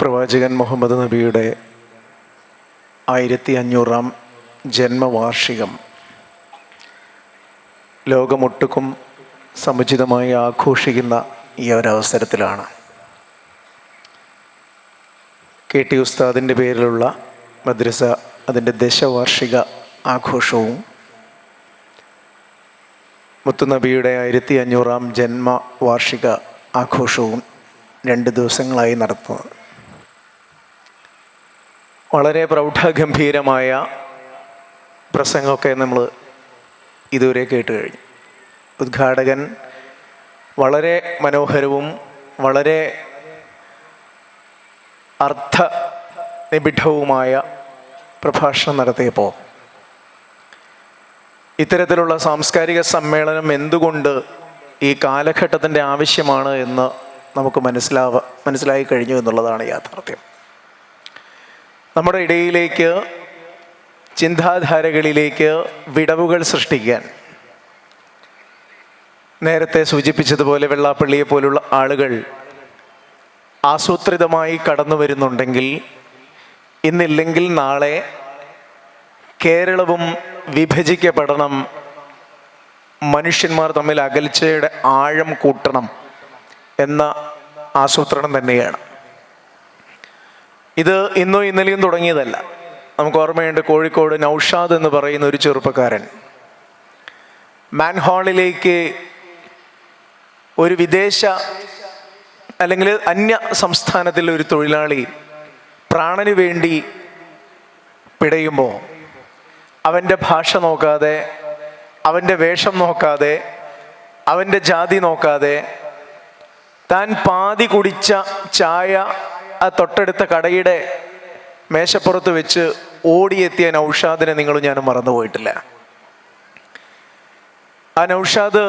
പ്രവാചകൻ മുഹമ്മദ് നബിയുടെ 1500-ാം ജന്മവാർഷികം ലോകമൊട്ടുക്കും സമുചിതമായി ആഘോഷിക്കുന്ന ഈ ഒരവസരത്തിലാണ് കെ ടി ഉസ്താദിൻ്റെ പേരിലുള്ള മദ്രസ അതിൻ്റെ ദശവാർഷിക ആഘോഷവും മുത്തുനബിയുടെ 1500-ാം ജന്മവാർഷിക ആഘോഷവും 2 ദിവസങ്ങളായി നടത്തുന്നത്. വളരെ പ്രൗഢഗംഭീരമായ പ്രസംഗമൊക്കെ നമ്മൾ ഇതുവരെ കേട്ട് കഴിഞ്ഞു. ഉദ്ഘാടകൻ വളരെ മനോഹരവും വളരെ അർത്ഥനിബിഡവുമായ പ്രഭാഷണം നടത്തിയപ്പോൾ ഇത്തരത്തിലുള്ള സാംസ്കാരിക സമ്മേളനം എന്തുകൊണ്ട് ഈ കാലഘട്ടത്തിൻ്റെ ആവശ്യമാണ് എന്ന് നമുക്ക് മനസ്സിലായി കഴിഞ്ഞു എന്നുള്ളതാണ് യാഥാർത്ഥ്യം. നമ്മുടെ ഇടയിലേക്ക് ചിന്താധാരകളിലേക്ക് വിടവുകൾ സൃഷ്ടിക്കാൻ നേരത്തെ സൂചിപ്പിച്ചതുപോലെ വെള്ളാപ്പള്ളിയെ പോലുള്ള ആളുകൾ ആസൂത്രിതമായി കടന്നു വരുന്നുണ്ടെങ്കിൽ ഇന്നില്ലെങ്കിൽ നാളെ കേരളവും വിഭജിക്കപ്പെടണം, മനുഷ്യന്മാർ തമ്മിൽ അകൽച്ചയുടെ ആഴം കൂട്ടണം എന്ന ആസൂത്രണം തന്നെയാണ്. ഇത് ഇന്നോ ഇന്നലെയും തുടങ്ങിയതല്ല. നമുക്ക് ഓർമ്മയുണ്ട്, കോഴിക്കോട് നൗഷാദ് എന്ന് പറയുന്ന ഒരു ചെറുപ്പക്കാരൻ മാൻഹോളിലേക്ക് ഒരു വിദേശ അല്ലെങ്കിൽ അന്യ സംസ്ഥാനത്തിലെ ഒരു തൊഴിലാളി പ്രാണന് വേണ്ടി പിടയുമ്പോൾ അവൻ്റെ ഭാഷ നോക്കാതെ, അവൻ്റെ വേഷം നോക്കാതെ, അവൻ്റെ ജാതി നോക്കാതെ താൻ പാതി കുടിച്ച ചായ ആ തൊട്ടടുത്ത കടയുടെ മേശപ്പുറത്ത് വെച്ച് ഓടിയെത്തിയ നൗഷാദിനെ നിങ്ങളും ഞാനും മറന്നുപോയിട്ടില്ല. ആ നൗഷാദ്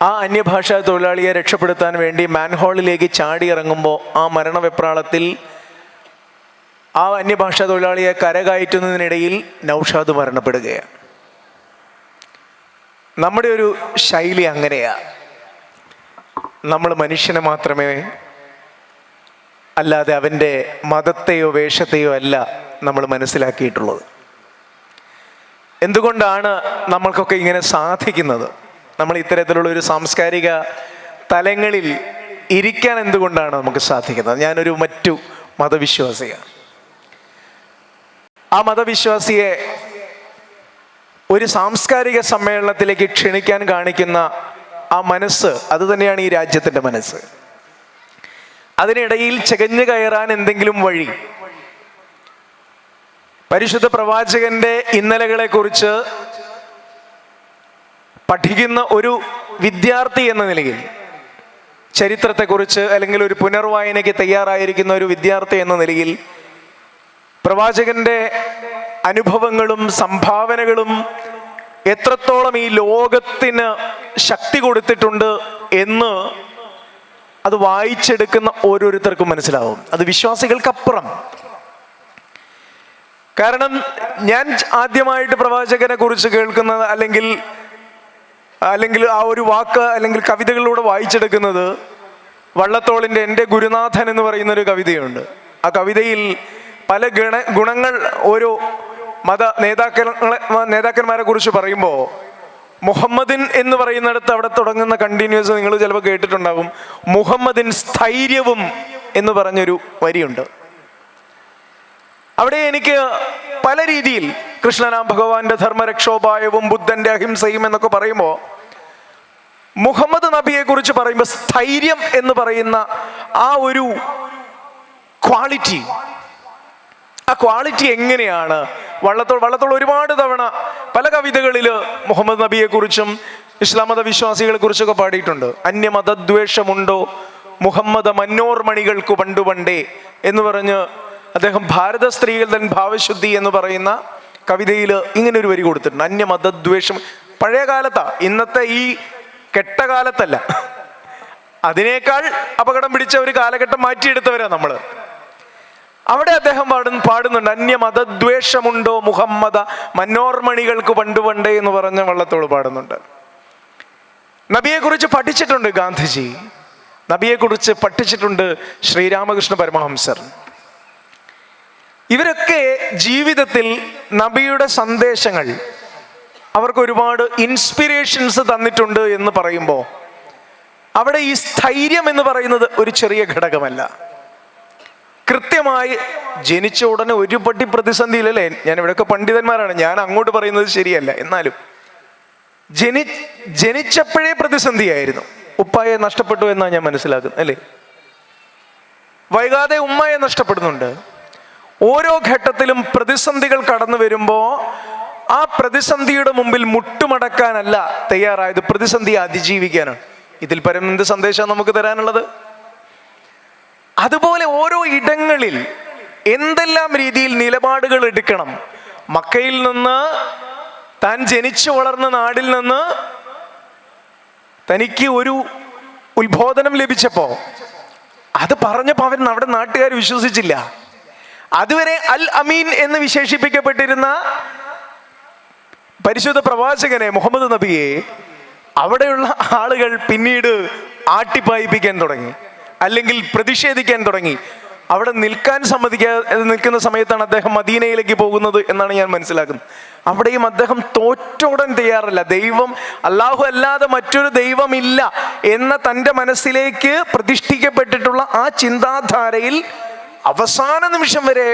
ആ അന്യഭാഷാ തൊഴിലാളിയെ രക്ഷപ്പെടുത്താൻ വേണ്ടി മാൻഹോളിലേക്ക് ചാടി ഇറങ്ങുമ്പോൾ ആ മരണവെപ്രാളത്തിൽ ആ അന്യഭാഷാ തൊഴിലാളിയെ കരകയറ്റുന്നതിനിടയിൽ നൗഷാദ് മരണപ്പെടുകയാണ്. നമ്മുടെ ഒരു ശൈലി അങ്ങനെയാണ്. നമ്മൾ മനുഷ്യനെ മാത്രമേ, അല്ലാതെ അവൻ്റെ മതത്തെയോ വേഷത്തെയോ അല്ല നമ്മൾ മനസ്സിലാക്കിയിട്ടുള്ളത്. എന്തുകൊണ്ടാണ് നമ്മൾക്കൊക്കെ ഇങ്ങനെ സാധിക്കുന്നത്? നമ്മൾ ഇത്തരത്തിലുള്ള ഒരു സാംസ്കാരിക തലങ്ങളിൽ ഇരിക്കാൻ എന്തുകൊണ്ടാണ് നമുക്ക് സാധിക്കുന്നത്? ഞാനൊരു മറ്റു മതവിശ്വാസിയാണ്. ആ മതവിശ്വാസിയെ ഒരു സാംസ്കാരിക സമ്മേളനത്തിലേക്ക് ക്ഷണിക്കാൻ കാണിക്കുന്ന ആ മനസ്സ്, അത് തന്നെയാണ് ഈ രാജ്യത്തിൻ്റെ മനസ്സ്. അതിനിടയിൽ ചകഞ്ഞു കയറാൻ എന്തെങ്കിലും വഴി? പരിശുദ്ധ പ്രവാചകന്റെ ഇന്നലകളെ കുറിച്ച് പഠിക്കുന്ന ഒരു വിദ്യാർത്ഥി എന്ന നിലയിൽ, ചരിത്രത്തെക്കുറിച്ച് അല്ലെങ്കിൽ ഒരു പുനർവായനയ്ക്ക് തയ്യാറായിരിക്കുന്ന ഒരു വിദ്യാർത്ഥി എന്ന നിലയിൽ പ്രവാചകന്റെ അനുഭവങ്ങളും സംഭാവനകളും എത്രത്തോളം ഈ ലോകത്തിന് ശക്തി കൊടുത്തിട്ടുണ്ട് എന്ന് അത് വായിച്ചെടുക്കുന്ന ഓരോരുത്തർക്കും മനസ്സിലാവും. അത് വിശ്വാസികൾക്കപ്പുറം. കാരണം ഞാൻ ആദ്യമായിട്ട് പ്രവാചകനെ കുറിച്ച് കേൾക്കുന്നത് അല്ലെങ്കിൽ ആ ഒരു വാക്ക് അല്ലെങ്കിൽ കവിതകളിലൂടെ വായിച്ചെടുക്കുന്നത് വള്ളത്തോളിൻ്റെ എൻ്റെ ഗുരുനാഥൻ എന്ന് പറയുന്ന ഒരു കവിതയുണ്ട്. ആ കവിതയിൽ പല ഗുണങ്ങൾ ഓരോ മത നേതാക്കന്മാരെ കുറിച്ച് പറയുമ്പോൾ മുഹമ്മദിൻ എന്ന് പറയുന്നിടത്ത് അവിടെ തുടങ്ങുന്ന കണ്ടിന്യൂസ് നിങ്ങൾ ചിലപ്പോൾ കേട്ടിട്ടുണ്ടാകും. മുഹമ്മദിൻ സ്ഥൈര്യവും എന്ന് പറഞ്ഞൊരു വരിയുണ്ട്. അവിടെ എനിക്ക് പല രീതിയിൽ കൃഷ്ണനാം ഭഗവാന്റെ ധർമ്മരക്ഷോപായവും ബുദ്ധന്റെ അഹിംസയും എന്നൊക്കെ പറയുമ്പോൾ മുഹമ്മദ് നബിയെ കുറിച്ച് പറയുമ്പോൾ സ്ഥൈര്യം എന്ന് പറയുന്ന ആ ഒരു ക്വാളിറ്റി, ആ ക്വാളിറ്റി എങ്ങനെയാണ്? വള്ളത്തോൾ ഒരുപാട് തവണ പല കവിതകളിൽ മുഹമ്മദ് നബിയെ കുറിച്ചും ഇസ്ലാം മത വിശ്വാസികളെ കുറിച്ചൊക്കെ പാടിയിട്ടുണ്ട്. അന്യമതദ്വേഷമുണ്ടോ മുഹമ്മദ മന്നോർമണികൾക്കു പണ്ടുപണ്ടേ എന്ന് പറഞ്ഞ് അദ്ദേഹം ഭാരത സ്ത്രീകൾ തൻ ഭാവശുദ്ധി എന്ന് പറയുന്ന കവിതയിൽ ഇങ്ങനെ ഒരു വരി കൊടുത്തിട്ടുണ്ട്. അന്യമതദ്വേഷം. പഴയ കാലത്താ, ഇന്നത്തെ ഈ കെട്ടകാലത്തല്ല. അതിനേക്കാൾ അപകടം പിടിച്ച ഒരു കാലഘട്ടം മാറ്റിയെടുത്തവരാ നമ്മൾ. അവിടെ അദ്ദേഹം പാടുന്നുണ്ട് അന്യമതദ്വേഷമുണ്ടോ മുഹമ്മദ മന്നോർമണികൾക്ക് പണ്ടുപണ്ടേ എന്ന് പറഞ്ഞ വള്ളത്തോൾ പാടുന്നുണ്ട്. നബിയെ കുറിച്ച് പഠിച്ചിട്ടുണ്ട് ഗാന്ധിജി. നബിയെക്കുറിച്ച് പഠിച്ചിട്ടുണ്ട് ശ്രീരാമകൃഷ്ണ പരമഹംസർ. ഇവരൊക്കെ ജീവിതത്തിൽ നബിയുടെ സന്ദേശങ്ങൾ അവർക്ക് ഒരുപാട് ഇൻസ്പിറേഷൻസ് തന്നിട്ടുണ്ട് എന്ന് പറയുമ്പോൾ അവിടെ ഈ സ്ഥൈര്യം എന്ന് പറയുന്നത് ഒരു ചെറിയ ഘടകമല്ല. കൃത്യമായി ജനിച്ച ഉടനെ ഒരു പട്ടി പ്രതിസന്ധിയിലല്ലേ. ഞാൻ ഇവിടെയൊക്കെ പണ്ഡിതന്മാരാണ്, ഞാൻ അങ്ങോട്ട് പറയുന്നത് ശരിയല്ല, എന്നാലും ജനിച്ചപ്പോഴേ പ്രതിസന്ധിയായിരുന്നു. ഉപ്പായെ നഷ്ടപ്പെട്ടു എന്നാണ് ഞാൻ മനസ്സിലാക്കുന്നത്, അല്ലേ? വൈകാതെ ഉമ്മയെ നഷ്ടപ്പെടുന്നുണ്ട്. ഓരോ ഘട്ടത്തിലും പ്രതിസന്ധികൾ കടന്നു വരുമ്പോൾ ആ പ്രതിസന്ധിയുടെ മുമ്പിൽ മുട്ടുമടക്കാനല്ല തയ്യാറായത്, പ്രതിസന്ധിയെ അതിജീവിക്കാനാണ്. ഇതിൽ പരം എന്ത് സന്ദേശമാണ് നമുക്ക് തരാനുള്ളത്? അതുപോലെ ഓരോ ഇടങ്ങളിൽ എന്തെല്ലാം രീതിയിൽ നിലപാടുകൾ എടുക്കണം. മക്കയിൽ നിന്ന്, താൻ ജനിച്ചു വളർന്ന നാടിൽ നിന്ന് തനിക്ക് ഒരു ഉത്ബോധനം ലഭിച്ചപ്പോ അത് പറഞ്ഞപ്പോൾ അവൻ അവിടെ നാട്ടുകാർ വിശ്വസിച്ചില്ല. അതുവരെ അൽ അമീൻ എന്ന് വിശേഷിപ്പിക്കപ്പെട്ടിരുന്ന പരിശുദ്ധ പ്രവാചകനെ, മുഹമ്മദ് നബിയെ, അവിടെയുള്ള ആളുകൾ പിന്നീട് ആട്ടിപ്പായിപ്പിക്കാൻ തുടങ്ങി, അല്ലെങ്കിൽ പ്രതിഷേധിക്കാൻ തുടങ്ങി. അവിടെ നിൽക്കാൻ നിൽക്കുന്ന സമയത്താണ് അദ്ദേഹം മദീനയിലേക്ക് പോകുന്നത് എന്നാണ് ഞാൻ മനസ്സിലാക്കുന്നത്. അവിടെയും അദ്ദേഹം തോറ്റോടാൻ തയ്യാറല്ല. ദൈവം, അല്ലാഹു അല്ലാതെ മറ്റൊരു ദൈവമില്ല എന്ന തൻ്റെ മനസ്സിലേക്ക് പ്രതിഷ്ഠിക്കപ്പെട്ടിട്ടുള്ള ആ ചിന്താധാരയിൽ അവസാന നിമിഷം വരെ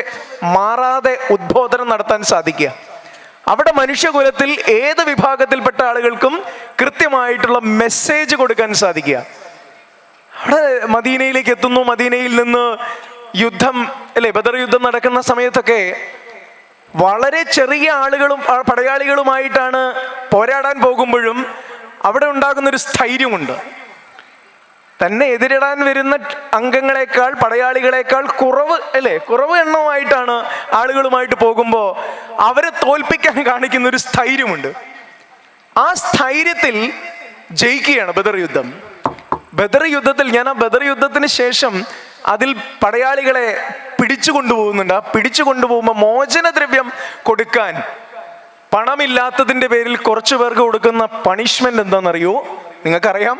മാറാതെ ഉദ്ബോധനം നടത്താൻ സാധിക്കുക. അവിടെ മനുഷ്യകുലത്തിൽ ഏത് വിഭാഗത്തിൽപ്പെട്ട ആളുകൾക്കും കൃത്യമായിട്ടുള്ള മെസ്സേജ് കൊടുക്കാൻ സാധിക്കുക. അവിടെ മദീനയിലേക്ക് എത്തുന്നു. മദീനയിൽ നിന്ന് യുദ്ധം, അല്ലെ, ബദർ യുദ്ധം നടക്കുന്ന സമയത്തൊക്കെ വളരെ ചെറിയ ആളുകളും പടയാളികളുമായിട്ടാണ് പോരാടാൻ പോകുമ്പോഴും അവിടെ ഉണ്ടാകുന്നൊരു സ്ഥൈര്യമുണ്ട്. തന്നെ എതിരിടാൻ വരുന്ന അംഗങ്ങളെക്കാൾ, പടയാളികളെക്കാൾ കുറവ് എണ്ണമായിട്ടാണ് ആളുകളുമായിട്ട് പോകുമ്പോൾ അവരെ തോൽപ്പിക്കാൻ കാണിക്കുന്ന ഒരു സ്ഥൈര്യമുണ്ട്. ആ സ്ഥൈര്യത്തിൽ ജയിക്കുകയാണ് ബദർ യുദ്ധം. ബദർ യുദ്ധത്തിൽ, ഞാൻ ആ ബദർ യുദ്ധത്തിന് ശേഷം അതിൽ പടയാളികളെ പിടിച്ചു കൊണ്ടുപോകുന്നുണ്ട്. ആ പിടിച്ചു കൊണ്ടുപോകുമ്പോൾ മോചനദ്രവ്യം കൊടുക്കാൻ പണമില്ലാത്തതിൻ്റെ പേരിൽ കുറച്ചു പേർക്ക് കൊടുക്കുന്ന പണിഷ്മെന്റ് എന്താണെന്നറിയോ? നിങ്ങൾക്കറിയാം?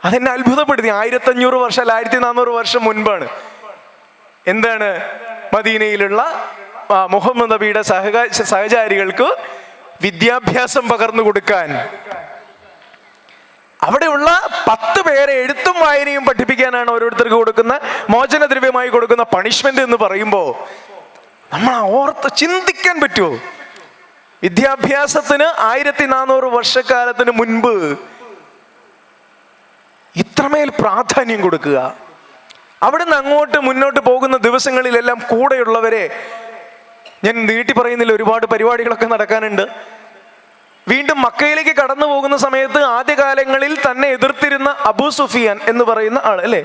അതെന്നെ അത്ഭുതപ്പെടുത്തി. 1500 വർഷം, 1400 വർഷം മുൻപാണ്. എന്താണ്? മദീനയിലുള്ള മുഹമ്മദ് നബിയുടെ സഹചാരികൾക്ക് വിദ്യാഭ്യാസം പകർന്നു കൊടുക്കാൻ, അവിടെയുള്ള 10 പേരെ എഴുത്തും വായനയും പഠിപ്പിക്കാനാണ് ഓരോരുത്തർക്ക് കൊടുക്കുന്ന മോചനദ്രവ്യമായി കൊടുക്കുന്ന പണിഷ്മെന്റ് എന്ന് പറയുമ്പോൾ നമ്മൾ ഓർത്ത് ചിന്തിക്കാൻ പറ്റുമോ? വിദ്യാഭ്യാസത്തിന് 1400 വർഷക്കാലത്തിന് മുൻപ് ഇത്രമേൽ പ്രാധാന്യം കൊടുക്കുക. അവിടുന്ന് അങ്ങോട്ട് മുന്നോട്ട് പോകുന്ന ദിവസങ്ങളിലെല്ലാം കൂടെയുള്ളവരെ, ഞാൻ നീട്ടി പറയുന്നില്ല, ഒരുപാട് പരിപാടികളൊക്കെ നടക്കാനുണ്ട്. വീണ്ടും മക്കയിലേക്ക് കടന്നു പോകുന്ന സമയത്ത് ആദ്യകാലങ്ങളിൽ തന്നെ എതിർത്തിരുന്ന അബൂ സുഫിയാൻ എന്ന് പറയുന്ന ആൾ, അല്ലേ,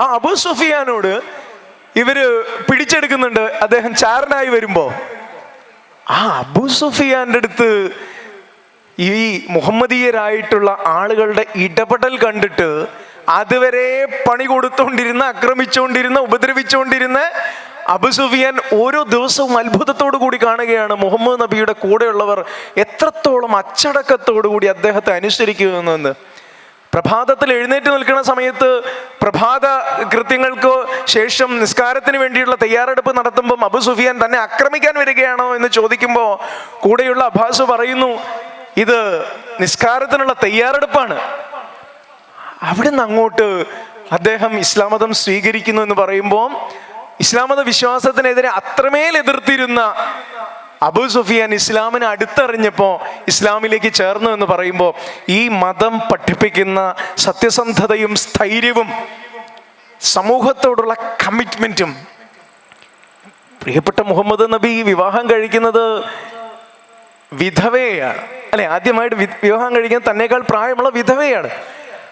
ആ അബൂ സുഫിയാനോട് ഇവര് പിടിച്ചെടുക്കുന്നുണ്ട്. അദ്ദേഹം ചാരനായി വരുമ്പോ ആ അബൂ സുഫിയാന്റെ അടുത്ത് ഈ മുഹമ്മദീയരായിട്ടുള്ള ആളുകളുടെ ഇടപെടൽ കണ്ടിട്ട് അതുവരെ പണി കൊടുത്തോണ്ടിരുന്ന, ആക്രമിച്ചുകൊണ്ടിരുന്ന, ഉപദ്രവിച്ചുകൊണ്ടിരുന്ന അബൂ സുഫിയാൻ ഓരോ ദിവസവും അത്ഭുതത്തോടു കൂടി കാണുകയാണ് മുഹമ്മദ് നബിയുടെ കൂടെയുള്ളവർ എത്രത്തോളം അച്ചടക്കത്തോടു കൂടി അദ്ദേഹത്തെ അനുസരിക്കുമെന്ന്. പ്രഭാതത്തിൽ എഴുന്നേറ്റ് നിൽക്കുന്ന സമയത്ത് പ്രഭാത കൃത്യങ്ങൾക്ക് ശേഷം നിസ്കാരത്തിന് വേണ്ടിയുള്ള തയ്യാറെടുപ്പ് നടത്തുമ്പം അബൂ സുഫിയാൻ തന്നെ ആക്രമിക്കാൻ വരികയാണോ എന്ന് ചോദിക്കുമ്പോൾ കൂടെയുള്ള അബ്ബാസ് പറയുന്നു, ഇത് നിസ്കാരത്തിനുള്ള തയ്യാറെടുപ്പാണ്. അവിടുന്ന് അങ്ങോട്ട് അദ്ദേഹം ഇസ്ലാം മതം സ്വീകരിക്കുന്നു എന്ന് പറയുമ്പോൾ ഇസ്ലാം മത വിശ്വാസത്തിനെതിരെ അത്രമേൽ എതിർത്തിരുന്ന അബൂ സുഫിയാൻ ഇസ്ലാമിനെ അടുത്തറിഞ്ഞപ്പോൾ ഇസ്ലാമിലേക്ക് ചേർന്നു എന്ന് പറയുമ്പോൾ ഈ മതം പഠിപ്പിക്കുന്ന സത്യസന്ധതയും സ്ഥൈര്യവും സമൂഹത്തോടുള്ള കമ്മിറ്റ്മെന്റും. പ്രിയപ്പെട്ട മുഹമ്മദ് നബി വിവാഹം കഴിക്കുന്നത് വിധവയാണ്, അല്ലെ? ആദ്യമായിട്ട് വിവാഹം കഴിക്കുന്നത് തന്നേക്കാൾ പ്രായമുള്ള വിധവയാണ്.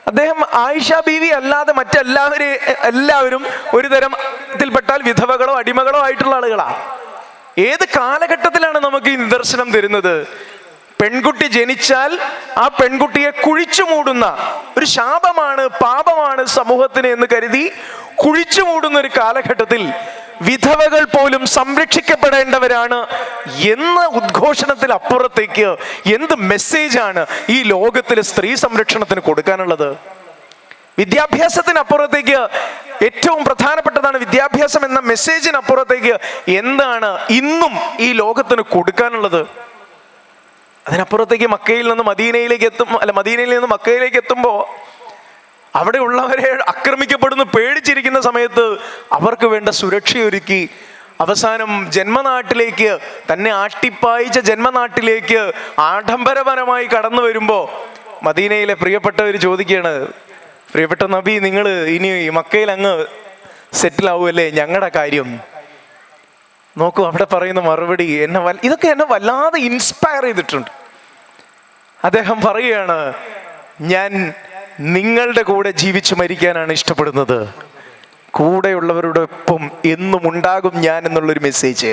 അദ്ദേഹം ആയിഷ ബീവി അല്ലാതെ എല്ലാവരും ഒരു തരത്തിൽപ്പെട്ടാൽ വിധവകളോ അടിമകളോ ആയിട്ടുള്ള ആളുകളാ. ഏത് കാലഘട്ടത്തിലാണ് നമുക്ക് ഈ നിദർശനം തരുന്നത്? പെൺകുട്ടി ജനിച്ചാൽ ആ പെൺകുട്ടിയെ കുഴിച്ചു മൂടുന്ന ഒരു ശാപമാണ്, പാപമാണ് സമൂഹത്തിന് എന്ന് കരുതി കുഴിച്ചു മൂടുന്ന ഒരു കാലഘട്ടത്തിൽ വിധവകൾ പോലും സംരക്ഷിക്കപ്പെടേണ്ടവരാണ് എന്ന ഉദ്ഘോഷണത്തിൽ അപ്പുറത്തേക്ക് എന്ത് മെസ്സേജാണ് ഈ ലോകത്തിലെ സ്ത്രീ സംരക്ഷണത്തിന് കൊടുക്കാനുള്ളത്? വിദ്യാഭ്യാസത്തിനപ്പുറത്തേക്ക് ഏറ്റവും പ്രധാനപ്പെട്ടതാണ് വിദ്യാഭ്യാസം എന്ന മെസ്സേജിനപ്പുറത്തേക്ക് എന്താണ് ഇന്നും ഈ ലോകത്തിന് കൊടുക്കാനുള്ളത്? അതിനപ്പുറത്തേക്ക് മക്കയിൽ നിന്ന് മദീനയിലേക്ക് മദീനയിൽ നിന്ന് മക്കയിലേക്ക് എത്തുമ്പോൾ അവിടെ ഉള്ളവരെ ആക്രമിക്കപ്പെടുന്നു പേടിച്ചിരിക്കുന്ന സമയത്ത് അവർക്ക് വേണ്ട സുരക്ഷയൊരുക്കി അവസാനം ജന്മനാട്ടിലേക്ക്, തന്നെ ആട്ടിപ്പായിച്ച ജന്മനാട്ടിലേക്ക് ആഡംബരപരമായി കടന്നു വരുമ്പോൾ മദീനയിലെ പ്രിയപ്പെട്ടവർ ചോദിക്കുകയാണ്, പ്രിയപ്പെട്ട നബി, നിങ്ങൾ ഇനി മക്കയിൽ അങ്ങ് സെറ്റിൽ ആവുമല്ലേ, ഞങ്ങളുടെ കാര്യം? നോക്കൂ, അവിടെ പറയുന്ന മറുപടി ഇതൊക്കെ എന്നെ വല്ലാതെ ഇൻസ്പയർ ചെയ്തിട്ടുണ്ട്. അദ്ദേഹം പറയുകയാണ്, ഞാൻ നിങ്ങളുടെ കൂടെ ജീവിച്ചു മരിക്കാനാണ് ഇഷ്ടപ്പെടുന്നത്, കൂടെയുള്ളവരോടൊപ്പം എന്നും ഉണ്ടാകും ഞാൻ എന്നുള്ളൊരു മെസ്സേജ്.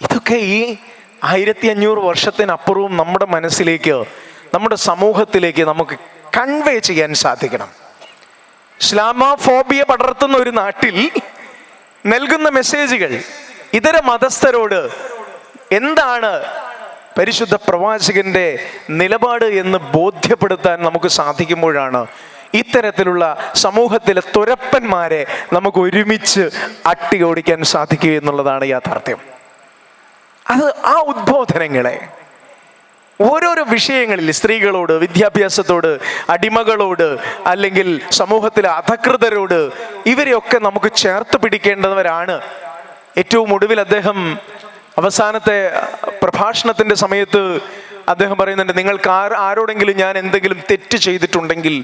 ഇതൊക്കെ ഈ 1500 വർഷത്തിനപ്പുറവും നമ്മുടെ മനസ്സിലേക്ക്, നമ്മുടെ സമൂഹത്തിലേക്ക് നമുക്ക് കൺവേ ചെയ്യാൻ സാധിക്കണം. ഇസ്ലാമോഫോബിയ പടർത്തുന്ന ഒരു നാട്ടിൽ നൽകുന്ന മെസ്സേജുകൾ ഇതര മതസ്ഥരോട് എന്താണ് പരിശുദ്ധ പ്രവാചകന്റെ നിലപാട് എന്ന് ബോധ്യപ്പെടുത്താൻ നമുക്ക് സാധിക്കുമ്പോഴാണ് ഇത്തരത്തിലുള്ള സമൂഹത്തിലെ തുരപ്പന്മാരെ നമുക്ക് ഒരുമിച്ച് അട്ടി ഓടിക്കാൻ സാധിക്കുക എന്നുള്ളതാണ് യാഥാർത്ഥ്യം. അത് ആ ഉദ്ബോധനങ്ങളെ ഓരോരോ വിഷയങ്ങളിൽ, സ്ത്രീകളോട്, വിദ്യാഭ്യാസത്തോട്, അടിമകളോട്, അല്ലെങ്കിൽ സമൂഹത്തിലെ അധകൃതരോട്, ഇവരെയൊക്കെ നമുക്ക് ചേർത്ത് പിടിക്കേണ്ടവരാണ്. ഏറ്റവും ഒടുവിൽ അദ്ദേഹം അവസാനത്തെ പ്രഭാഷണത്തിന്റെ സമയത്ത് അദ്ദേഹം പറയുന്നുണ്ട്, നിങ്ങൾക്ക് ആരോടെങ്കിലും ഞാൻ എന്തെങ്കിലും തെറ്റ് ചെയ്തിട്ടുണ്ടെങ്കിൽ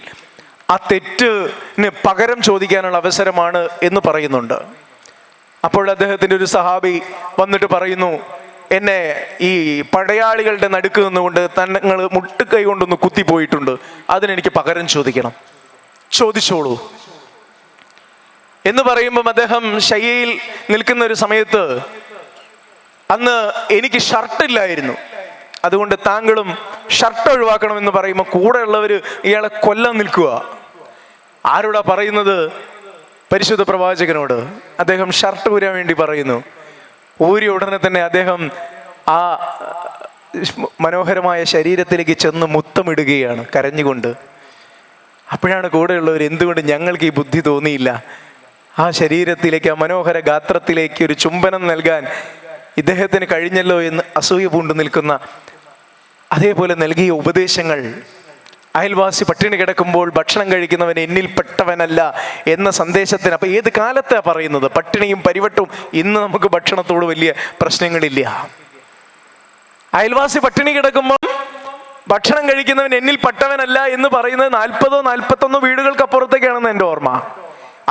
ആ തെറ്റിന് പകരം ചോദിക്കാനുള്ള അവസരമാണ് എന്ന് പറയുന്നുണ്ട്. അപ്പോൾ അദ്ദേഹത്തിൻ്റെ ഒരു സഹാബി വന്നിട്ട് പറയുന്നു, എന്നെ ഈ പടയാളികളുടെ നടുക്ക് നിന്നുകൊണ്ട് തങ്ങൾ മുട്ടുകൈ കൊണ്ടൊന്ന് കുത്തിപ്പോയിട്ടുണ്ട്, അതിനെനിക്ക് പകരം ചോദിക്കണം, ചോദിച്ചോളൂ എന്ന് പറയുമ്പം അദ്ദേഹം ശയ്യയിൽ നിൽക്കുന്ന ഒരു സമയത്ത്, അന്ന് എനിക്ക് ഷർട്ടില്ലായിരുന്നു, അതുകൊണ്ട് താങ്കളും ഷർട്ട് ഒഴിവാക്കണം എന്ന് പറയുമ്പോൾ കൂടെയുള്ളവർ ഇയാളെ കൊല്ലാൻ നിൽക്കുക. ആരോടാ പറയുന്നത്? പരിശുദ്ധ പ്രവാചകനോട്. അദ്ദേഹം ഷർട്ട് ഊരാൻ വേണ്ടി പറയുന്നു. ഊരിയ ഉടനെ തന്നെ അദ്ദേഹം ആ മനോഹരമായ ശരീരത്തിലേക്ക് ചെന്ന് മുത്തമിടുകയാണ് കരഞ്ഞുകൊണ്ട്. അപ്പോഴാണ് കൂടെയുള്ളവർ, എന്തുകൊണ്ട് ഞങ്ങൾക്ക് ഈ ബുദ്ധി തോന്നിയില്ല, ആ ശരീരത്തിലേക്ക്, ആ മനോഹര ഗാത്രത്തിലേക്ക് ഒരു ചുംബനം നൽകാൻ ഇദ്ദേഹത്തിന് കഴിഞ്ഞല്ലോ എന്ന് അസൂയ പൂണ്ടു നിൽക്കുന്ന, അതേപോലെ നൽകിയ ഉപദേശങ്ങൾ, അയൽവാസി പട്ടിണി കിടക്കുമ്പോൾ ഭക്ഷണം കഴിക്കുന്നവൻ എന്നിൽ പെട്ടവനല്ല എന്ന സന്ദേശത്തിന്. അപ്പൊ ഏത് കാലത്താണ് പറയുന്നത്? പട്ടിണിയും പരിവട്ടവും. ഇന്ന് നമുക്ക് ഭക്ഷണത്തോട് വലിയ പ്രശ്നങ്ങളില്ല. അയൽവാസി പട്ടിണി കിടക്കുമ്പോൾ ഭക്ഷണം കഴിക്കുന്നവൻ എന്നിൽ പെട്ടവനല്ല എന്ന് പറയുന്നത് 40-41 വീടുകൾക്ക് അപ്പുറത്തേക്കാണെന്ന് എൻ്റെ ഓർമ്മ.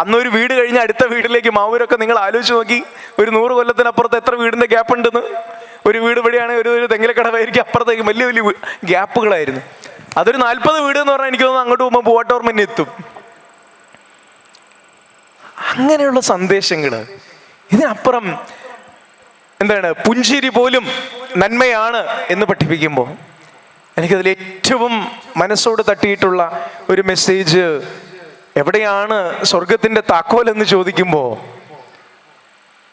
അന്നൊരു വീട് കഴിഞ്ഞ് അടുത്ത വീട്ടിലേക്ക് മാവൂരൊക്കെ നിങ്ങൾ ആലോചിച്ച് നോക്കി, ഒരു 100 കൊല്ലത്തിനപ്പുറത്ത് എത്ര വീടിന്റെ ഗ്യാപ്പ് ഉണ്ടെന്ന്. ഒരു വീട് ഇവിടെയാണെങ്കിൽ ഒരു തെങ്ങിലക്കടവായിരിക്കും, അപ്പുറത്തേക്ക് വലിയ വലിയ ഗ്യാപ്പുകളായിരുന്നു. അതൊരു 40 വീട് എന്ന് പറഞ്ഞാൽ എനിക്ക് തോന്നുന്നു അങ്ങോട്ട് പോകുമ്പോൾ പൂവാട്ടോർമ്മ എത്തും. അങ്ങനെയുള്ള സന്ദേശങ്ങൾ. ഇതിനപ്പുറം എന്താണ്? പുഞ്ചിരി പോലും നന്മയാണ് എന്ന് പഠിപ്പിക്കുമ്പോൾ എനിക്കതിൽ ഏറ്റവും മനസ്സോട് തട്ടിയിട്ടുള്ള ഒരു മെസ്സേജ്, എവിടെയാണ് സ്വർഗത്തിന്റെ താക്കോൽ എന്ന് ചോദിക്കുമ്പോൾ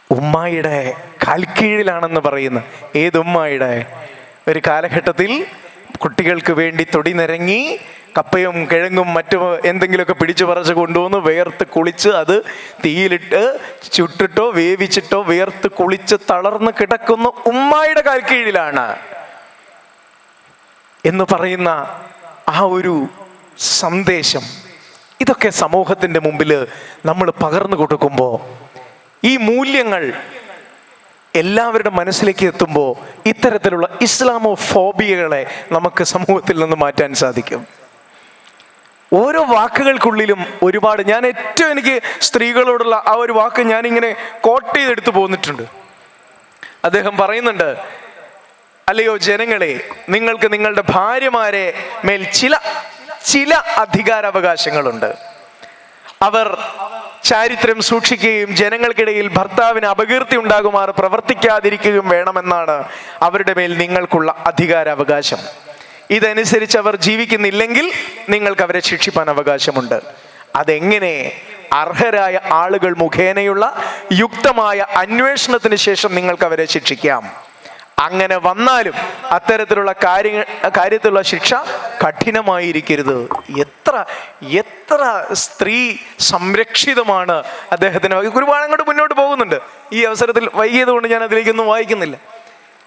ഉമ്മായിയുടെ കാൽക്കീഴിലാണെന്ന് പറയുന്നു. ഏത് ഉമ്മായിയുടെ? ഒരു കാലഘട്ടത്തിൽ കുട്ടികൾക്ക് വേണ്ടി തൊടി നിരങ്ങി കപ്പയും കിഴങ്ങും മറ്റു എന്തെങ്കിലുമൊക്കെ പിടിച്ചു പറിച്ച് കൊണ്ടുവന്ന് വേർത്ത് കുളിച്ച് അത് തീയിലിട്ട് ചുട്ടിട്ടോ വേവിച്ചിട്ടോ വേർത്ത് കുളിച്ച് തളർന്ന് കിടക്കുന്ന ഉമ്മായുടെ കാൽക്കീഴിലാണ് എന്ന് പറയുന്ന ആ ഒരു സന്ദേശം, ഇതൊക്കെ സമൂഹത്തിൻ്റെ മുമ്പിൽ നമ്മൾ പകർന്നു കൊടുക്കുമ്പോൾ, ഈ മൂല്യങ്ങൾ എല്ലാവരുടെ മനസ്സിലേക്ക് എത്തുമ്പോൾ ഇത്തരത്തിലുള്ള ഇസ്ലാമോഫോബിയകളെ നമുക്ക് സമൂഹത്തിൽ നിന്ന് മാറ്റാൻ സാധിക്കും. ഓരോ വാക്കുകൾക്കുള്ളിലും ഒരുപാട്, ഞാൻ ഏറ്റവും എനിക്ക് സ്ത്രീകളോടുള്ള ആ ഒരു വാക്ക് ഞാനിങ്ങനെ കോട്ട് ചെയ്തെടുത്ത് പോന്നിട്ടുണ്ട്. അദ്ദേഹം പറയുന്നുണ്ട്, അല്ലയോ ജനങ്ങളെ, നിങ്ങൾക്ക് നിങ്ങളുടെ ഭാര്യമാരെ മേൽ ചില അധികാരാവകാശങ്ങളുണ്ട്. അവർ ചാരിത്രം സൂക്ഷിക്കുകയും ജനങ്ങൾക്കിടയിൽ ഭർത്താവിന് അപകീർത്തി ഉണ്ടാകുമാറ് പ്രവർത്തിക്കാതിരിക്കുകയും വേണമെന്നാണ് അവരുടെ മേൽ നിങ്ങൾക്കുള്ള അധികാരാവകാശം. ഇതനുസരിച്ച് അവർ ജീവിക്കുന്നില്ലെങ്കിൽ നിങ്ങൾക്ക് അവരെ ശിക്ഷിപ്പാൻ അവകാശമുണ്ട്. അതെങ്ങനെ? അർഹരായ ആളുകൾ മുഖേനയുള്ള യുക്തമായ അന്വേഷണത്തിന് ശേഷം നിങ്ങൾക്ക് അവരെ ശിക്ഷിക്കാം. അങ്ങനെ വന്നാലും അത്തരത്തിലുള്ള കാര്യത്തിലുള്ള ശിക്ഷ കഠിനമായിരിക്കരുത്. എത്ര എത്ര സ്ത്രീ സംരക്ഷിതമാണ് അദ്ദേഹത്തിന്. ഒരുപാട് അങ്ങോട്ട് മുന്നോട്ട് പോകുന്നുണ്ട്. ഈ അവസരത്തിൽ വൈകിയത് കൊണ്ട് ഞാൻ അതിലേക്കൊന്നും വായിക്കുന്നില്ല.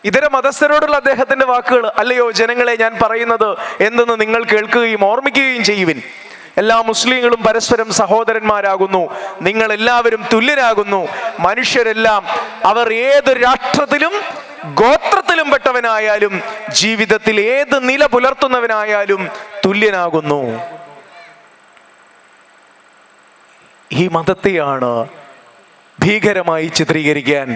ഇതര മതസ്ഥരോടുള്ള അദ്ദേഹത്തിന്റെ വാക്കുകൾ, അല്ലയോ ജനങ്ങളെ, ഞാൻ പറയുന്നത് എന്തെന്ന് നിങ്ങൾ കേൾക്കുകയും ഓർമ്മിക്കുകയും ചെയ്യുവിൻ. എല്ലാ മുസ്ലിങ്ങളും പരസ്പരം സഹോദരന്മാരാകുന്നു. നിങ്ങൾ എല്ലാവരും തുല്യരാകുന്നു. മനുഷ്യരെല്ലാം അവർ ഏത് രാഷ്ട്രത്തിലും ഗോത്രത്തിലും പെട്ടവനായാലും ജീവിതത്തിൽ ഏത് നില പുലർത്തുന്നവനായാലും തുല്യനാകുന്നു. ഈ മതത്തെയാണ് ഭീകരമായി ചിത്രീകരിക്കാൻ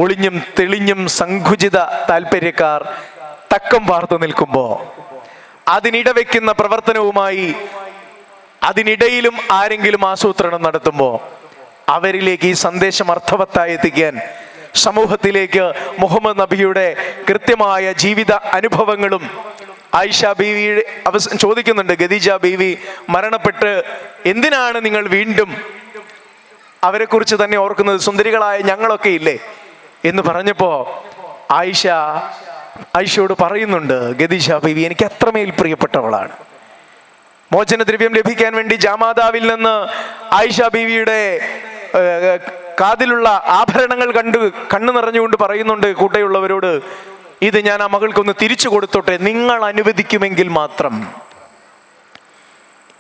ഒളിഞ്ഞും തെളിഞ്ഞും സങ്കുചിത താല്പര്യക്കാർ തക്കം പാർത്തു നിൽക്കുമ്പോ, അതിനിടവെക്കുന്ന പ്രവർത്തനവുമായി അതിനിടയിലും ആരെങ്കിലും ആസൂത്രണം നടത്തുമ്പോ അവരിലേക്ക് ഈ സന്ദേശം അർത്ഥവത്തായി എത്തിക്കാൻ സമൂഹത്തിലേക്ക് മുഹമ്മദ് നബിയുടെ കൃത്യമായ ജീവിത അനുഭവങ്ങളും, ആയിഷ ബീവി ചോദിക്കുന്നുണ്ട്, ഖദീജ ബീവി മരണപ്പെട്ട് എന്തിനാണ് നിങ്ങൾ വീണ്ടും അവരെ കുറിച്ച് തന്നെ ഓർക്കുന്നത്, സുന്ദരികളായ ഞങ്ങളൊക്കെ ഇല്ലേ എന്ന് പറഞ്ഞപ്പോ ആയിഷയോട് പറയുന്നുണ്ട്, ഖദീജ ബീവി എനിക്ക് അത്രമേൽ പ്രിയപ്പെട്ടവളാണ്. മോചനദ്രവ്യം ലഭിക്കാൻ വേണ്ടി ജാമാതാവിൽ നിന്ന് ആയിഷ ബീവിയുടെ കാതിലുള്ള ആഭരണങ്ങൾ കണ്ണു നിറഞ്ഞുകൊണ്ട് പറയുന്നുണ്ട് കൂടെയുള്ളവരോട്, ഇത് ഞാൻ ആ മകൾക്കൊന്ന് തിരിച്ചു കൊടുത്തോട്ടെ, നിങ്ങൾ അനുവദിക്കുമെങ്കിൽ മാത്രം.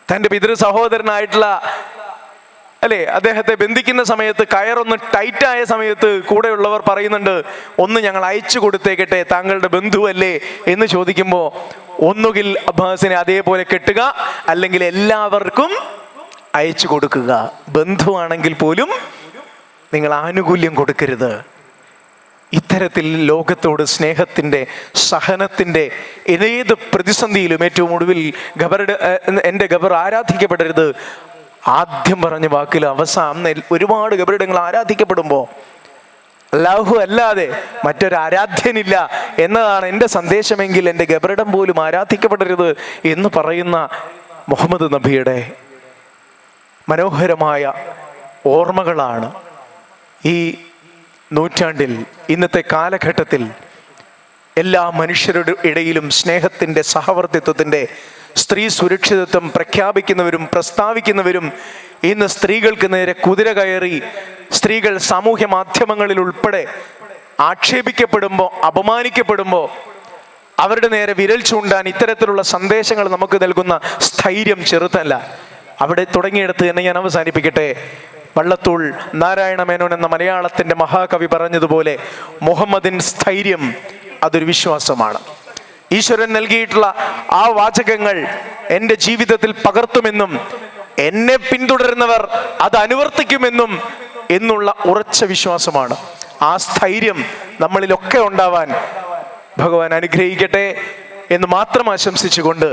തൻ്റെ പിതൃ സഹോദരനായിട്ടുള്ള അദ്ദേഹത്തെ ബന്ധിക്കുന്ന സമയത്ത് കയറൊന്ന് ടൈറ്റായ സമയത്ത് കൂടെയുള്ളവർ പറയുന്നുണ്ട്, ഒന്ന് ഞങ്ങൾ അയച്ചു കൊടുത്തേക്കട്ടെ, താങ്കളുടെ ബന്ധുവല്ലേ എന്ന് ചോദിക്കുമ്പോൾ ഒന്നുകിൽ അബ്ബാസിനെ അതേപോലെ കെട്ടുക, അല്ലെങ്കിൽ എല്ലാവർക്കും അയച്ചു കൊടുക്കുക. ബന്ധുവാണെങ്കിൽ പോലും നിങ്ങൾ ആനുകൂല്യം കൊടുക്കരുത്. ഇത്തരത്തിൽ ലോകത്തോട് സ്നേഹത്തിൻ്റെ, സഹനത്തിൻ്റെ ഏത് പ്രതിസന്ധിയിലും ഏറ്റവും ഒടുവിൽ എൻ്റെ ഗബർ ആരാധിക്കപ്പെടരുത് ആദ്യം പറഞ്ഞ വാക്കിൽ അവസാനം ഒരുപാട് ഗബറിടങ്ങൾ ആരാധിക്കപ്പെടുമ്പോൾ അല്ലാഹു അല്ലാതെ മറ്റൊരു ആരാധ്യനില്ല എന്നതാണ് എൻ്റെ സന്ദേശമെങ്കിൽ എൻ്റെ ഗബറിടം പോലും ആരാധിക്കപ്പെടരുത് എന്ന് പറയുന്ന മുഹമ്മദ് നബിയുടെ മനോഹരമായ ഓർമ്മകളാണ് ഈ നൂറ്റാണ്ടിൽ, ഇന്നത്തെ കാലഘട്ടത്തിൽ എല്ലാ മനുഷ്യരുടെ ഇടയിലും സ്നേഹത്തിൻ്റെ, സഹവർത്തിത്വത്തിൻ്റെ, സ്ത്രീ സുരക്ഷിതത്വം പ്രഖ്യാപിക്കുന്നവരും പ്രസ്താവിക്കുന്നവരും ഇന്ന് സ്ത്രീകൾക്ക് നേരെ കുതിര കയറി സ്ത്രീകൾ സാമൂഹ്യ മാധ്യമങ്ങളിൽ ഉൾപ്പെടെ ആക്ഷേപിക്കപ്പെടുമ്പോൾ, അപമാനിക്കപ്പെടുമ്പോൾ അവരുടെ നേരെ വിരൽ ചൂണ്ടാൻ ഇത്തരത്തിലുള്ള സന്ദേശങ്ങൾ നമുക്ക് നൽകുന്ന സ്ഥൈര്യം ചെറുതല്ല. അവിടെ തുടങ്ങിയെടുത്ത് തന്നെ ഞാൻ അവസാനിപ്പിക്കട്ടെ. വള്ളത്തോൾ നാരായണ മേനോൻ എന്ന മലയാളത്തിൻ്റെ മഹാകവി പറഞ്ഞതുപോലെ, മുഹമ്മദിൻ സ്ഥൈര്യം അതൊരു വിശ്വാസമാണ്. ഈശ്വരൻ നൽകിയിട്ടുള്ള ആ വാചകങ്ങൾ എൻ്റെ ജീവിതത്തിൽ പകർത്തുമെന്നും എന്നെ പിന്തുടരുന്നവർ അത് അനുവർത്തിക്കുമെന്നും എന്നുള്ള ഉറച്ച വിശ്വാസമാണ്. ആ സ്ഥൈര്യം നമ്മളിലൊക്കെ ഉണ്ടാവാൻ ഭഗവാൻ അനുഗ്രഹിക്കട്ടെ എന്ന് മാത്രം ആശംസിച്ചുകൊണ്ട്,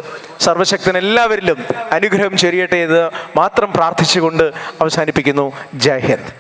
സർവശക്തൻ എല്ലാവരിലും അനുഗ്രഹം ചൊരിയട്ടെ എന്ന് മാത്രം പ്രാർത്ഥിച്ചുകൊണ്ട് അവസാനിപ്പിക്കുന്നു. ജയ് ഹിന്ദ്.